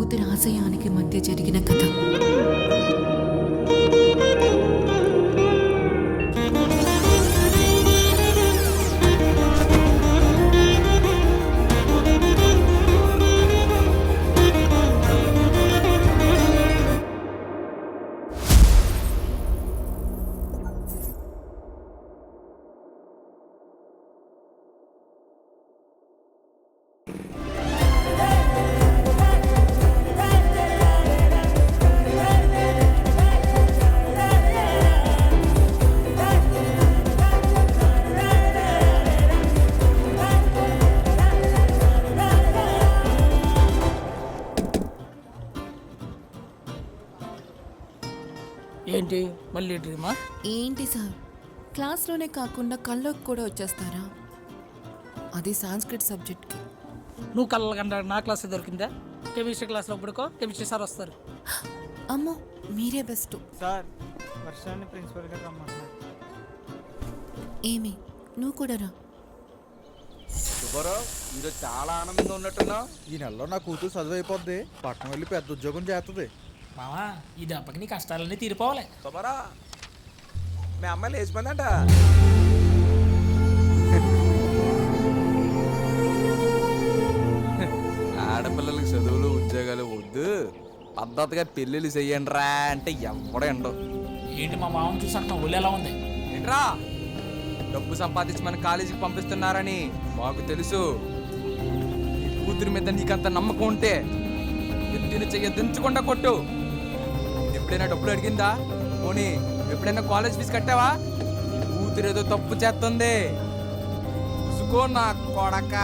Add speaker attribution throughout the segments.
Speaker 1: కూతురి ఆశయానికి మధ్య జరిగిన కథ.
Speaker 2: ఏంటి మళ్ళీ డ్రీమా?
Speaker 1: ఏంటి సార్, క్లాస్లోనే కాకుండా కళ్ళకు కూడా వచ్చేస్తారా? అది సాంస్క్రిట్ సబ్జెక్ట్కి.
Speaker 2: నువ్వు కళ్ళ కంటే నా క్లాస్ దొరికిందా? కెమిస్ట్రీ క్లాస్లో పడుకో, కెమిస్ట్రీ సార్ వస్తారు.
Speaker 1: అమ్మో, మీరే బెస్ట్
Speaker 3: సార్. వర్షాన్ని ప్రిన్సిపల్ గారు రమ్మంటున్నారు.
Speaker 1: ఏమి, నువ్వు కూడా రా.
Speaker 4: శుభరావు, ఈరోజు చాలా ఆనందంగా ఉన్నట్టున్నా.
Speaker 5: ఈ నెలలో నా కూతురు చదువు అయిపోద్ది, పట్టణం వెళ్ళి పెద్ద ఉద్యోగం చేస్తుంది.
Speaker 2: మావా, ఈ దెబ్బకి నీ కష్టాలన్నీ తీరిపోవాలి.
Speaker 4: శుభరా, మీ అమ్మాయి లేచిపోయిందంట. ఆడపిల్లలకి చదువులు ఉద్యోగాలు వద్దు, పద్ధతిగా పెళ్ళిళ్ళు చెయ్యండి రా అంటే ఎవడో ఎండవు.
Speaker 2: ఏంటి మా మామని చూసాక ఒళ్ళు ఎలా ఉంది?
Speaker 4: ఏంట్రా, డబ్బు సంపాదించి మన కాలేజీకి పంపిస్తున్నారని మాకు తెలుసు. నీ కూతురి మీద నీకంత నమ్మకం ఉంటే ఎత్తిన చెయ్య దించకుండా కొట్టు. ఎప్పుడైనా డబ్బులు అడిగిందా? పోనీ ఎప్పుడైనా కాలేజ్ ఫీజు కట్టావా? నీ కూతురు ఏదో తప్పు చేస్తుంది. చూసుకో నా కొడక.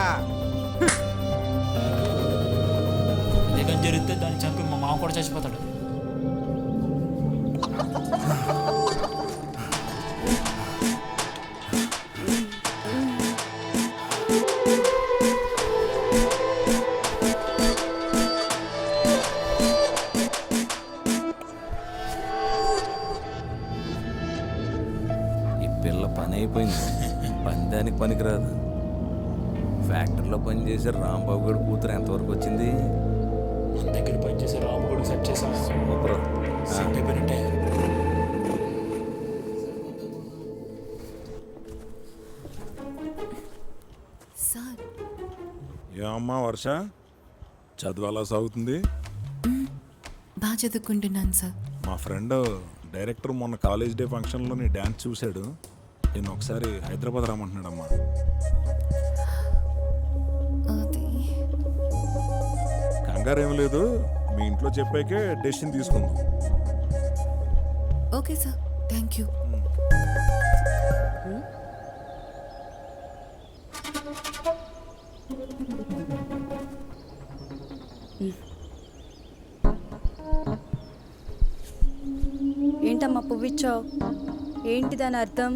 Speaker 2: ఏదైనా జరిగితే దాన్ని చంపి మా మామ కూడా చచ్చిపోతాడు.
Speaker 6: పిల్ల పని అయిపోయింది, పందానికి పనికిరాదు. ఫ్యాక్టరీలో పనిచేసే రాంబాబు గడి కూతురు ఎంతవరకు వచ్చింది?
Speaker 2: మన దగ్గర పనిచేసే రాము కూడా సెట్ చేసాం.
Speaker 6: సూపర్.
Speaker 2: సెట్ అయిపోయినట్టే.
Speaker 1: సార్,
Speaker 7: ఏమమ్మా వర్ష, చదువు ఎలా సాగుతుంది?
Speaker 1: బాగా చదువుకుంటున్నాను సార్.
Speaker 7: మా ఫ్రెండ్ డైరెక్టర్ మొన్న కాలేజ్ డే ఫంక్షన్లో నీ డ్యాన్స్ చూశాడు. నేను ఒకసారి హైదరాబాద్ రమ్మంటున్నాడమ్మా.
Speaker 1: అది
Speaker 7: కంగారు ఏం లేదు, మీ ఇంట్లో చెప్పాకే డెసిషన్ తీసుకుందాం.
Speaker 1: Okay sir, thank you.
Speaker 8: ఏంటమ్మా పువ్విచ్చావు? ఏంటి దాని అర్థం?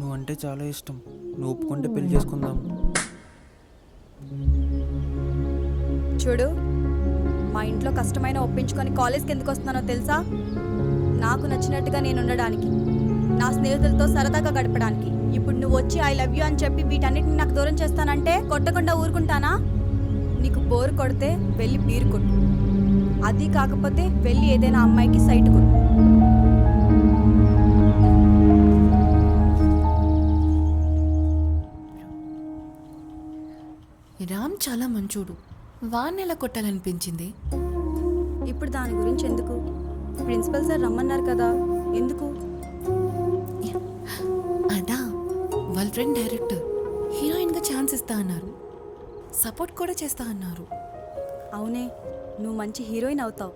Speaker 3: నువ్వంటే చాలా ఇష్టం, నువ్వు ఒప్పుకుంటే పెళ్లి చేసుకుందాం.
Speaker 8: చూడు, మా ఇంట్లో కష్టమైన ఒప్పించుకొని కాలేజ్కి ఎందుకు వస్తున్నానో తెలుసా? నాకు నచ్చినట్టుగా నేను ఉండడానికి, నా స్నేహితులతో సరదాగా గడపడానికి. ఇప్పుడు నువ్వు వచ్చి ఐ లవ్ యూ అని చెప్పి వీటన్నిటిని నాకు దూరం చేస్తానంటే కొట్టకుండా ఊరుకుంటానా? నీకు బోరు కొడితే వెళ్ళి బీరు కొట్టు, అది కాకపోతే వెళ్ళి ఏదైనా అమ్మాయికి సైట్ కొట్టు.
Speaker 1: రామ్ చాలా మంచోడు, వాణ్ణి ఎలా కొట్టాలనిపించింది?
Speaker 8: ఇప్పుడు దాని గురించి ఎందుకు? ప్రిన్సిపల్ సార్ రమ్మన్నారు కదా, ఎందుకు?
Speaker 1: అదా, వాళ్ళ ఫ్రెండ్ డైరెక్టర్ హీరోయిన్గా ఛాన్స్ ఇస్తా అన్నారు, సపోర్ట్ కూడా చేస్తా అన్నారు.
Speaker 8: అవునే, నువ్వు మంచి హీరోయిన్ అవుతావు,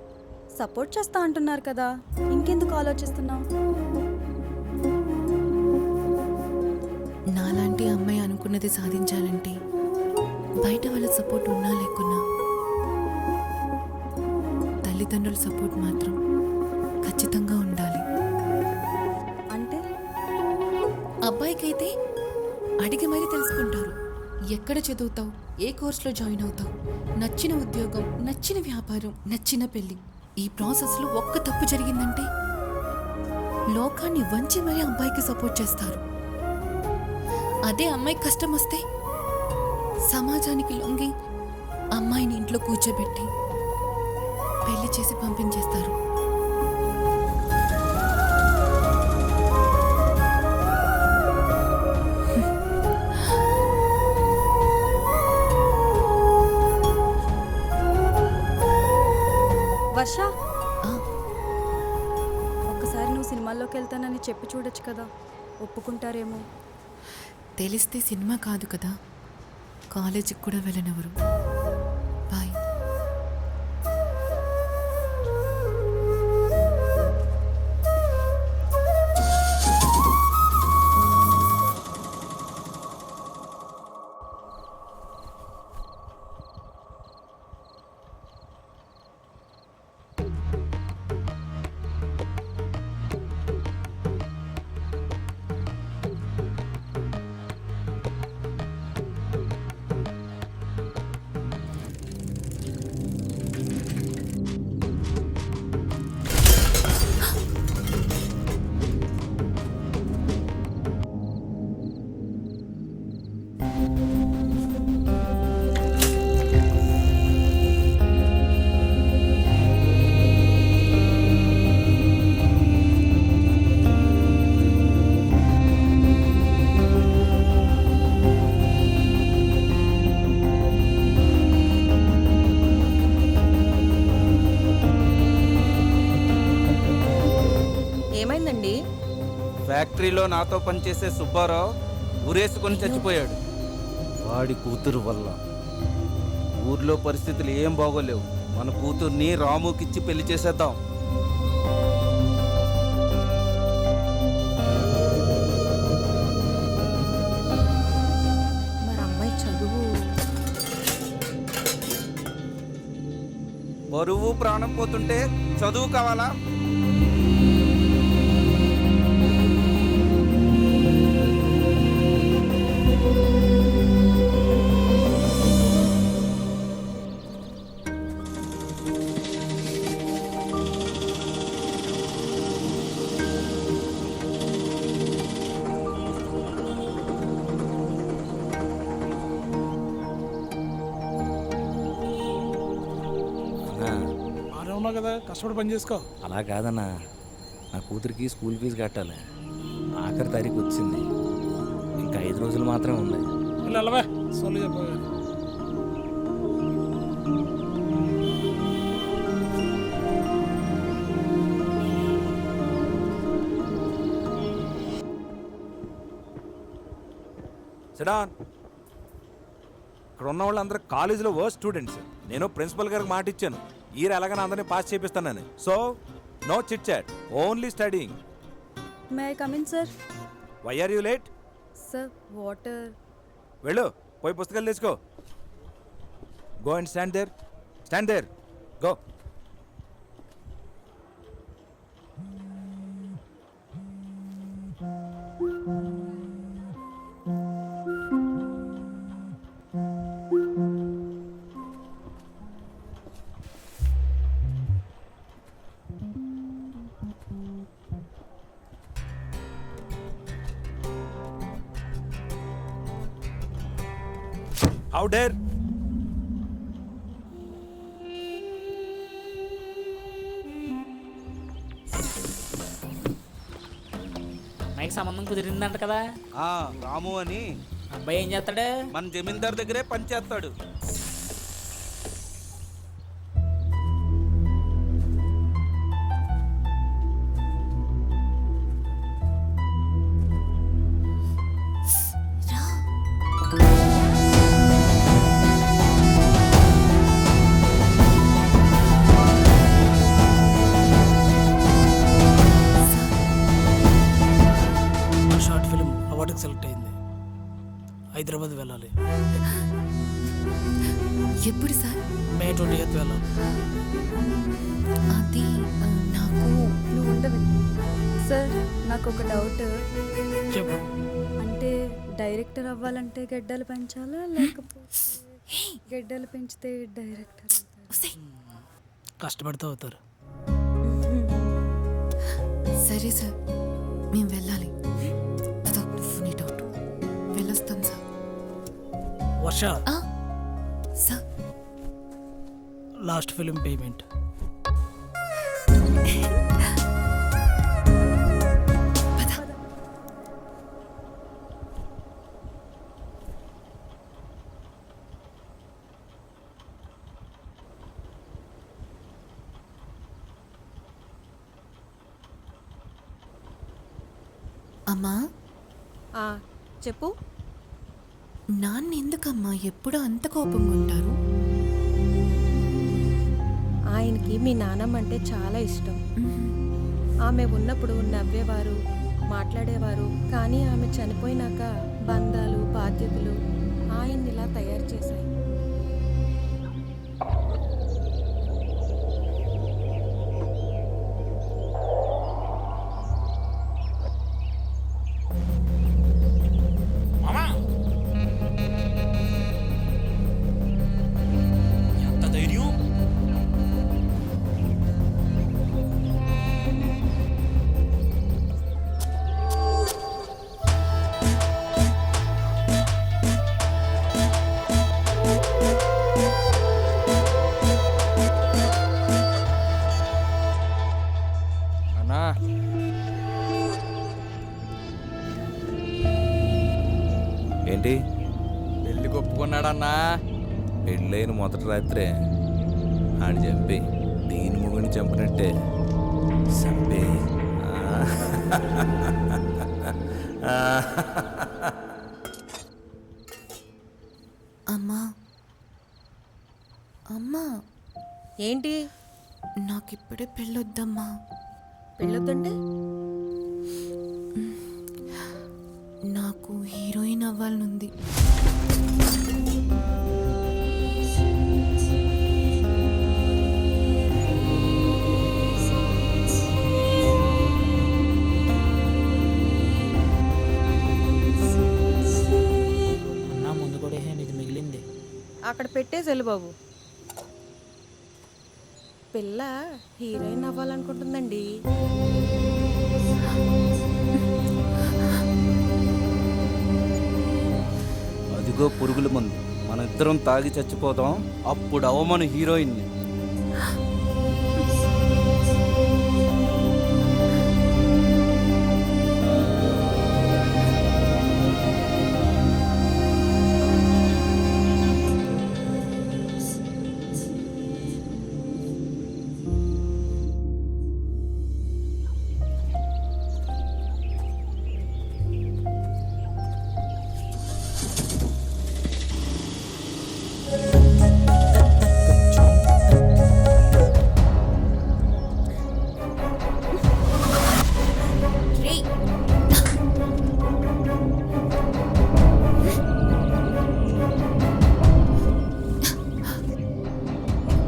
Speaker 8: సపోర్ట్ చేస్తా అంటున్నారు కదా, ఇంకెందుకు ఆలోచిస్తున్నావు?
Speaker 1: నాలాంటి అమ్మాయి అనుకున్నది సాధించాలంటే బయట వాళ్ళ సపోర్ట్ ఉన్నా లేకున్నా తల్లిదండ్రుల సపోర్ట్ మాత్రం ఖచ్చితంగా ఉండాలి.
Speaker 8: అంటే
Speaker 1: అబ్బాయికైతే అడిగి మరీ తెలుసుకుంటారు, ఎక్కడ చదువుతావు, ఏ కోర్సులో జాయిన్ అవుతావు, నచ్చిన ఉద్యోగం, నచ్చిన వ్యాపారం, నచ్చిన పెళ్ళి. ఈ ప్రాసెస్లో ఒక్క తప్పు జరిగిందంటే లోకాన్ని వంచి మరీ అబ్బాయికి సపోర్ట్ చేస్తారు. అదే అమ్మాయి కష్టం వస్తే సమాజానికి లొంగి అమ్మాయిని ఇంట్లో కూర్చోబెట్టి చేసి పంపించేస్తారు.
Speaker 8: వర్ష,
Speaker 1: ఆ,
Speaker 8: ఒక్కసారి నువ్వు సినిమాల్లోకి వెళ్తానని చెప్పి చూడొచ్చు కదా, ఒప్పుకుంటారేమో.
Speaker 1: తెలిస్తే సినిమా కాదు కదా, కాలేజీకి కూడా వెళ్ళనివ్వరు. బాయ్.
Speaker 9: ఏమైందండి?
Speaker 10: ఫ్యాక్టరీలో నాతో పనిచేసే సుబ్బారావు ఊరేసుకొని చచ్చిపోయాడు. వాడి కూతురు వల్ల ఊర్లో పరిస్థితులు ఏం బాగోలేవు. మన కూతుర్ని రాముకిచ్చి పెళ్లి చేసేద్దాం.
Speaker 9: మరి అమ్మాయి చదువు
Speaker 10: బరువు ప్రాణం పోతుంటే చదువు కావాలా?
Speaker 2: ఉన్నావు కదా, కష్టపడి పని చేసుకో.
Speaker 6: అలా కాదన్నా, నా కూతురికి స్కూల్ ఫీజు కట్టాలి. ఆఖరి తారీఖు వచ్చింది, ఇంకా 5 రోజులు మాత్రమే ఉన్నాయి.
Speaker 2: వెళ్ళవే సొల్లు చెప్పగా.
Speaker 6: సిడాన్, ఇక్కడ ఉన్న వాళ్ళందరూ కాలేజీలో వర్స్ట్ స్టూడెంట్స్. నేను ప్రిన్సిపల్ గారికి మాట ఇచ్చాను, ఈ ఎలాగైనా అందరినీ పాస్ చేపిస్తానని. So no chit chat, only studying.
Speaker 8: May I come in sir?
Speaker 6: Why are you late?
Speaker 8: Sir water.
Speaker 6: వెళ్ళు, పోయి పుస్తకాలు తెచ్చుకో. Go and stand there, go. How dare?
Speaker 2: మైకి సంబంధం కుదిరిందంట కదా.
Speaker 10: రాము అని
Speaker 2: అబ్బాయి ఏం చేస్తాడు?
Speaker 10: మన జమీందార్ దగ్గరే పని చేస్తాడు.
Speaker 2: షార్ట్ ఫిల్మ్ అవార్డుకి సెలెక్ట్ అయింది. హైదరాబాద్ వెళ్ళాలి.
Speaker 1: ఎప్పుడు సార్?
Speaker 2: మే 28 వెళ్ళాలి.
Speaker 1: అది నాకు
Speaker 8: నువ్వు ఉండవు సార్. నాకు ఒక డౌట్.
Speaker 2: చెప్పు.
Speaker 8: అంటే డైరెక్టర్ అవ్వాలంటే గెడ్డలు పెంచాలా, లేకపోతే గెడ్డలు పెంచితే డైరెక్టర్ అవుతారా?
Speaker 2: కష్టపడితే అవుతారు.
Speaker 1: సరే సార్, మేము వెళ్ళాలి. నీ డౌట్ వెళ్ళొస్తాం సార్.
Speaker 2: వర్ష,
Speaker 1: సార్
Speaker 2: లాస్ట్ ఫిల్మ్ పేమెంట్
Speaker 1: అమ్మా
Speaker 8: చెప్పు.
Speaker 1: నాన్న ఎందుకమ్మా ఎప్పుడు అంత కోపంగా ఉంటారు?
Speaker 9: ఆయనకి మీ నాన్నమ్మ అంటే చాలా ఇష్టం. ఆమె ఉన్నప్పుడు నవ్వేవారు, మాట్లాడేవారు. కానీ ఆమె చనిపోయినాక బంధాలు, బాధ్యతలు ఆయన్ని ఇలా తయారు చేశాయి.
Speaker 3: ఎంత ధైర్యం!
Speaker 4: అన్నా
Speaker 6: ఏంటి
Speaker 4: పెళ్లి ఒప్పుకున్నాడన్నా.
Speaker 6: పెళ్ళైన మొదటి రాత్రే ఆడు చంపి దీని మొగుని చంపినట్టే చంపి
Speaker 1: అమ్మా అమ్మా,
Speaker 9: ఏంటి
Speaker 1: నాకిప్పుడే పెళ్ళొద్దమ్మా.
Speaker 9: పెళ్ళొద్దంటే?
Speaker 1: నాకు హీరోయిన్ అవ్వాలనుంది.
Speaker 2: అన్నా ముందు కూడా ఇది మిగిలింది.
Speaker 9: అక్కడ పెట్టేసి వెళ్ళు బాబు. పిల్ల హీరోయిన్ అవ్వాలనుకుంటుందండి.
Speaker 10: అదిగో పురుగుల మందు. మన ఇద్దరం తాగి చచ్చిపోతాం, అప్పుడు అవమను హీరోయిన్ని.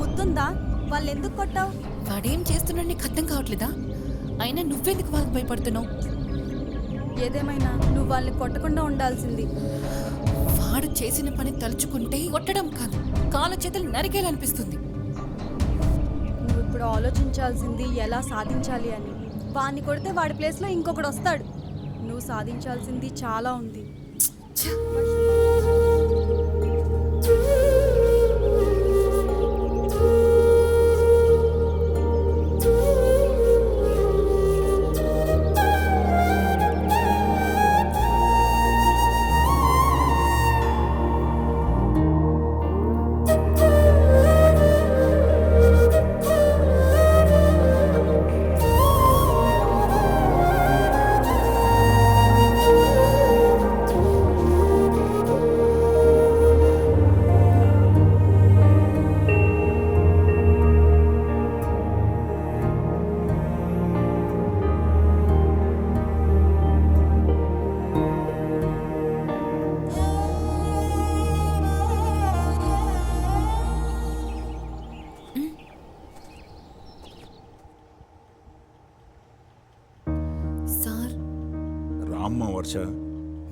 Speaker 8: బుద్ధుందా? వాళ్ళు ఎందుకు కొట్టావు?
Speaker 1: వాడేం చేస్తున్నాడు నీకు అర్థం కావట్లేదా? అయినా నువ్వెందుకు వాళ్ళకి భయపడుతున్నావు?
Speaker 8: ఏదేమైనా నువ్వు వాళ్ళని కొట్టకుండా ఉండాల్సింది.
Speaker 1: వాడు చేసిన పని తలుచుకుంటే కొట్టడం కాదు, కాళ్ళ చేతులు నరికేయాలనిపిస్తుంది.
Speaker 8: నువ్వు ఇప్పుడు ఆలోచించాల్సింది ఎలా సాధించాలి అని. వాడిని కొడితే వాడి ప్లేస్లో ఇంకొకడు వస్తాడు. నువ్వు సాధించాల్సింది చాలా ఉంది.
Speaker 1: సార్,
Speaker 7: రామ్మా వర్ష,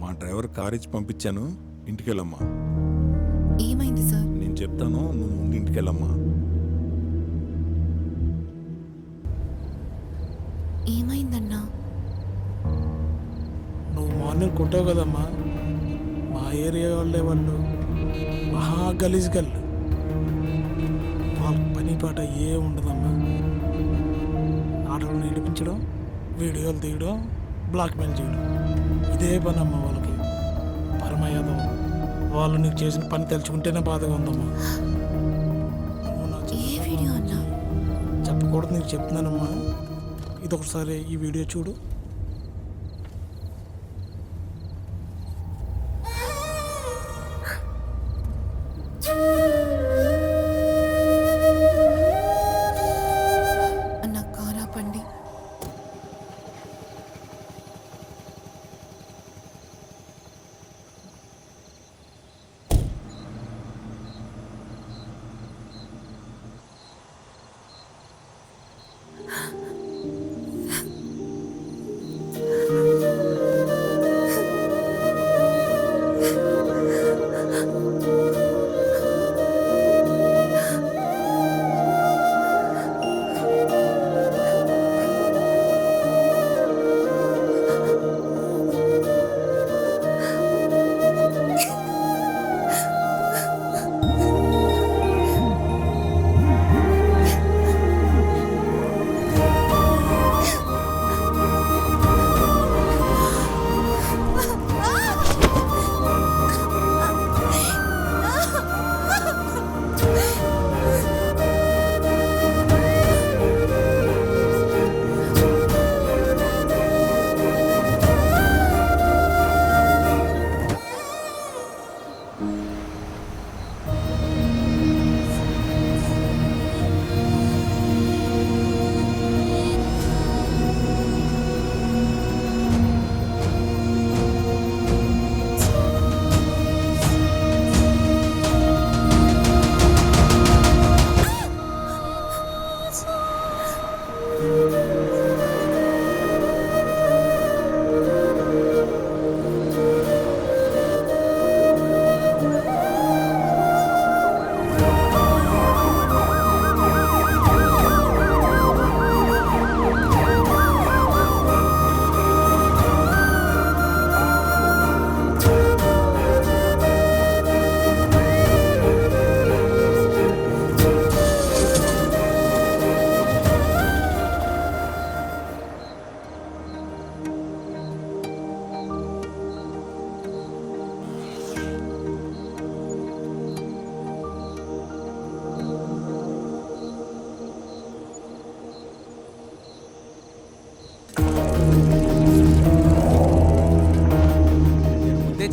Speaker 7: మా డ్రైవర్ కార్ ఇచ్చి పంపించాను, ఇంటికెళ్ళమ్మా.
Speaker 1: ఏమైంది సార్?
Speaker 7: నేను చెప్తాను, నువ్వు ముందు ఇంటికెళ్ళమ్మా.
Speaker 1: ఏమైందన్నా?
Speaker 2: నువ్వు మార్నింగ్ కొట్టావు కదమ్మా, మా ఏరియా వాళ్ళే వాళ్ళు మహా గలీజ్ గల్లు. వాళ్ళ పని పాట ఏ ఉండదమ్మా. ఆటలు నడిపించడం, వీడియోలు తీయడం, బ్లాక్మెయిల్ చేయడం, ఇదే పని అమ్మా వాళ్ళకి. పరమయాదవ్ వాళ్ళు నీకు చేసిన పని తెలుసుకుంటేనే బాధగా ఉందమ్మా. నువ్వు నా
Speaker 1: ఏ వీడియో అన్నా?
Speaker 2: చెప్పకూడదు నీకు చెప్తున్నానమ్మా. ఇది ఒకసారి ఈ వీడియో చూడు.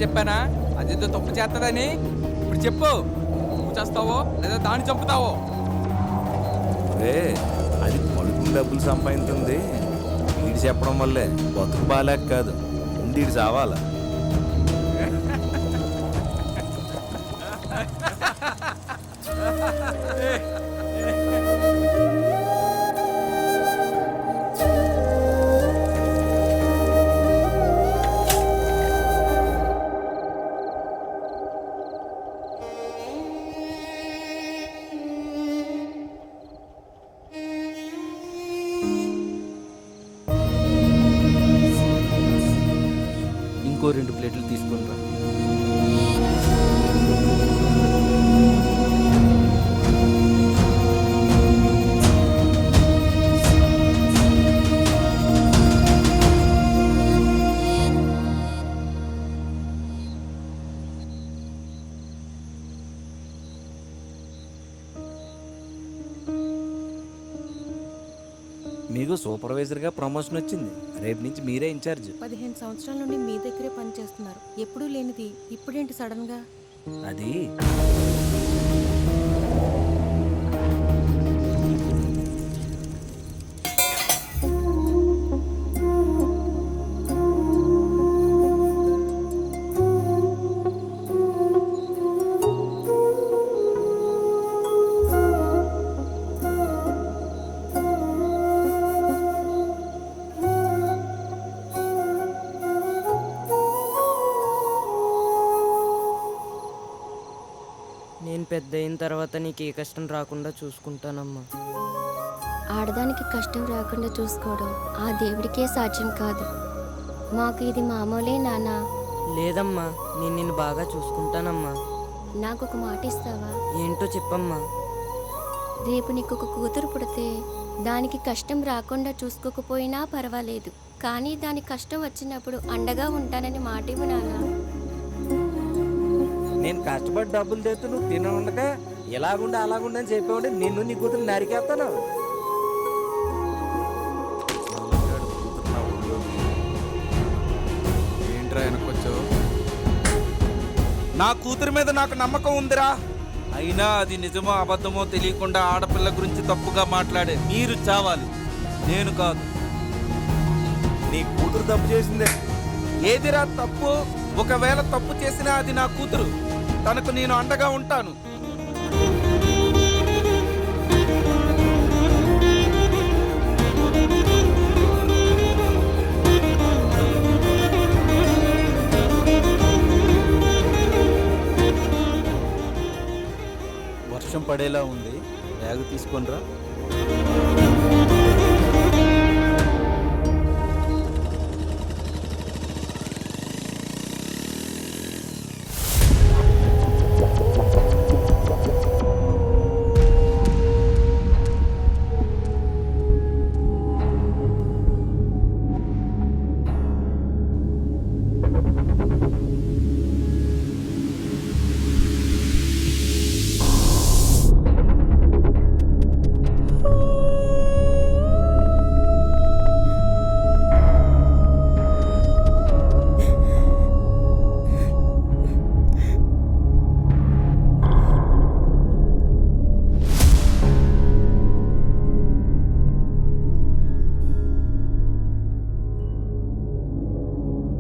Speaker 4: చెప్పానా అదేదో తప్పు చేస్తుందని? ఇప్పుడు చెప్పు, నువ్వు చేస్తావో లేదా దాన్ని చంపుతావో?
Speaker 6: రే అది పలుకుని డబ్బులు సంపాదించింది వీడు చెప్పడం వల్లే. బతుకు బాలేక కాదు, ముందు వీడు చావాలా.
Speaker 10: ఇంకో 2 ప్లేట్లు తీసుకుని రా. మీకు సూపర్వైజర్గా ప్రమోషన్ వచ్చింది. రేపు నుంచి మీరే ఇన్ఛార్జ్.
Speaker 9: 15 సంవత్సరాల నుండి మీ దగ్గరే పనిచేస్తున్నారు. ఎప్పుడూ లేనిది ఇప్పుడేంటి సడన్గా?
Speaker 10: అది
Speaker 11: నేను పెద్ద అయిన తర్వాత నీకు ఏ కష్టం రాకుండా చూసుకుంటానమ్మా.
Speaker 12: ఆడదానికి కష్టం రాకుండా చూసుకోవడం ఆ దేవుడికే సాధ్యం కాదు. మాకు ఇది మామూలే నాన్న.
Speaker 11: లేదమ్మా, నేను నిన్ను బాగా చూసుకుంటానమ్మా.
Speaker 12: నాకు ఒక మాట ఇస్తావా?
Speaker 11: ఏంటో చెప్పమ్మా.
Speaker 12: రేపు నీకు ఒక కూతురు పుడితే దానికి కష్టం రాకుండా చూసుకోకపోయినా పర్వాలేదు, కానీ దాని కష్టం వచ్చినప్పుడు అండగా ఉంటానని మాట ఇవ్వు నాన్న.
Speaker 10: నేను కష్టపడి డబ్బులు తెస్తూ నువ్వు తిన ఉండగా ఎలాగుండా అలాగుండా అని చెప్పేవాడి నిన్ను నీ కూతురు నరికేస్తాను.
Speaker 4: ఏంట్రా వెనకొచ్చు?
Speaker 10: నా కూతురి మీద నాకు నమ్మకం ఉందిరా. అయినా అది నిజమో అబద్ధమో తెలియకుండా ఆడపిల్ల గురించి తప్పుగా మాట్లాడే మీరు చావాలి, నేను కాదు.
Speaker 6: నీ కూతురు తప్పు చేసిందే.
Speaker 10: ఏదిరా తప్పు? ఒకవేళ తప్పు చేసినా అది నా కూతురు, తనకు నేను అండగా ఉంటాను. వర్షం పడేలా ఉంది, బ్యాగ్ తీసుకొనిరా.